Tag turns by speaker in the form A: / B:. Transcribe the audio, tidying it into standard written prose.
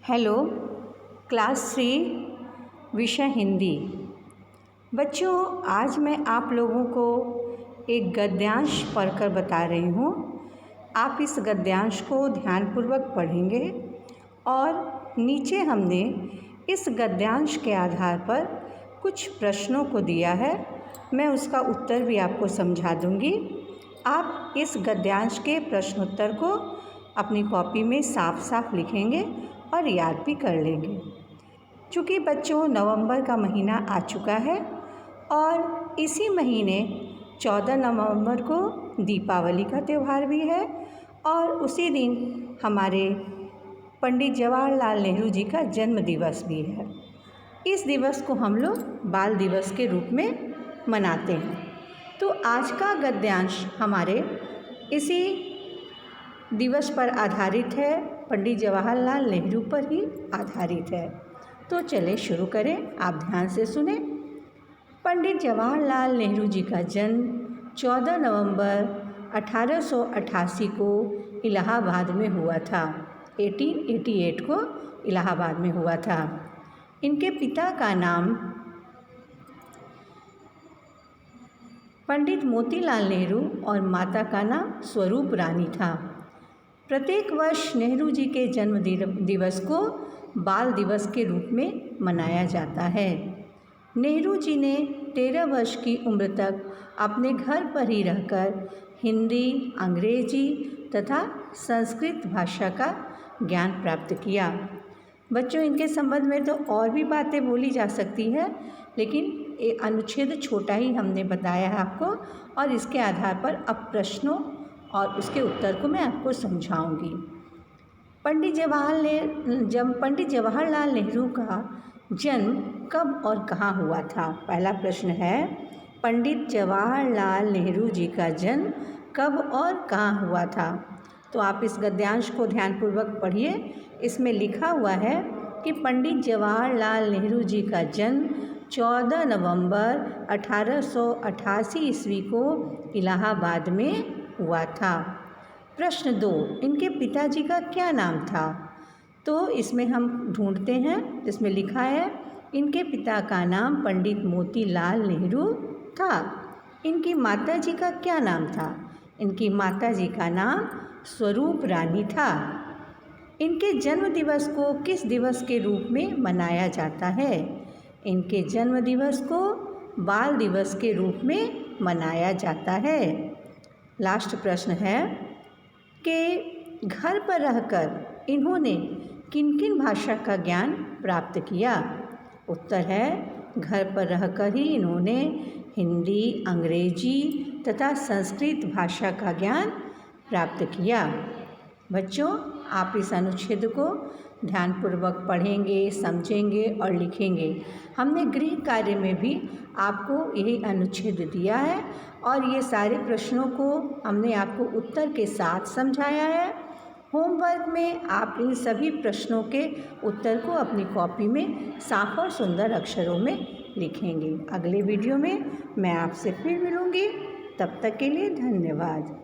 A: Hello class 3 विषय हिंदी। बच्चों, आज मैं आप लोगों को एक गद्यांश पढ़कर बता रही हूँ। आप इस गद्यांश को ध्यानपूर्वक पढ़ेंगे और नीचे हमने इस गद्यांश के आधार पर कुछ प्रश्नों को दिया है। मैं उसका उत्तर भी आपको समझा दूँगी। आप इस गद्यांश के प्रश्नोत्तर को अपनी कॉपी में साफ साफ लिखेंगे और याद भी कर लेंगे। चूँकि बच्चों नवंबर का महीना आ चुका है और इसी महीने 14 नवंबर को दीपावली का त्यौहार भी है और उसी दिन हमारे पंडित जवाहरलाल नेहरू जी का जन्म दिवस भी है। इस दिवस को हम लोग बाल दिवस के रूप में मनाते हैं। तो आज का गद्यांश हमारे इसी दिवस पर आधारित है, पंडित जवाहरलाल नेहरू पर ही आधारित है। तो चलें शुरू करें, आप ध्यान से सुने। पंडित जवाहरलाल नेहरू जी का जन्म 14 नवंबर 1888 को इलाहाबाद में हुआ था। 1888 को इलाहाबाद में हुआ था। इनके पिता का नाम पंडित मोतीलाल नेहरू और माता का नाम स्वरूप रानी था। प्रत्येक वर्ष नेहरू जी के जन्म दिवस को बाल दिवस के रूप में मनाया जाता है। नेहरू जी ने 13 वर्ष की उम्र तक अपने घर पर ही रहकर हिंदी, अंग्रेजी तथा संस्कृत भाषा का ज्ञान प्राप्त किया। बच्चों, इनके संबंध में तो और भी बातें बोली जा सकती है, लेकिन ये अनुच्छेद छोटा ही हमने बताया है आपको और इसके आधार पर अब प्रश्नों और उसके उत्तर को मैं आपको समझाऊंगी। पंडित जवाहरलाल नेहरू का जन्म कब और कहाँ हुआ था? पहला प्रश्न है, पंडित जवाहरलाल नेहरू जी का जन्म कब और कहाँ हुआ था? तो आप इस गद्यांश को ध्यानपूर्वक पढ़िए। इसमें लिखा हुआ है कि पंडित जवाहरलाल नेहरू जी का जन्म 14 नवंबर 1888 ईस्वी को इलाहाबाद में हुआ था। प्रश्न 2, इनके पिताजी का क्या नाम था? तो इसमें हम ढूंढते हैं। इसमें लिखा है इनके पिता का नाम पंडित मोतीलाल नेहरू था। इनकी माताजी का क्या नाम था? इनकी माताजी का नाम स्वरूप रानी था। इनके जन्म दिवस को किस दिवस के रूप में मनाया जाता है? इनके जन्म दिवस को बाल दिवस के रूप में मनाया जाता है। लास्ट प्रश्न है कि घर पर रहकर इन्होंने किन किन भाषा का ज्ञान प्राप्त किया? उत्तर है, घर पर रहकर ही इन्होंने हिंदी, अंग्रेजी तथा संस्कृत भाषा का ज्ञान प्राप्त किया। बच्चों, आप इस अनुच्छेद को ध्यानपूर्वक पढ़ेंगे, समझेंगे और लिखेंगे। हमने गृह कार्य में भी आपको यही अनुच्छेद दिया है और ये सारे प्रश्नों को हमने आपको उत्तर के साथ समझाया है। होमवर्क में आप इन सभी प्रश्नों के उत्तर को अपनी कॉपी में साफ और सुंदर अक्षरों में लिखेंगे। अगले वीडियो में मैं आपसे फिर मिलूँगी। तब तक के लिए धन्यवाद।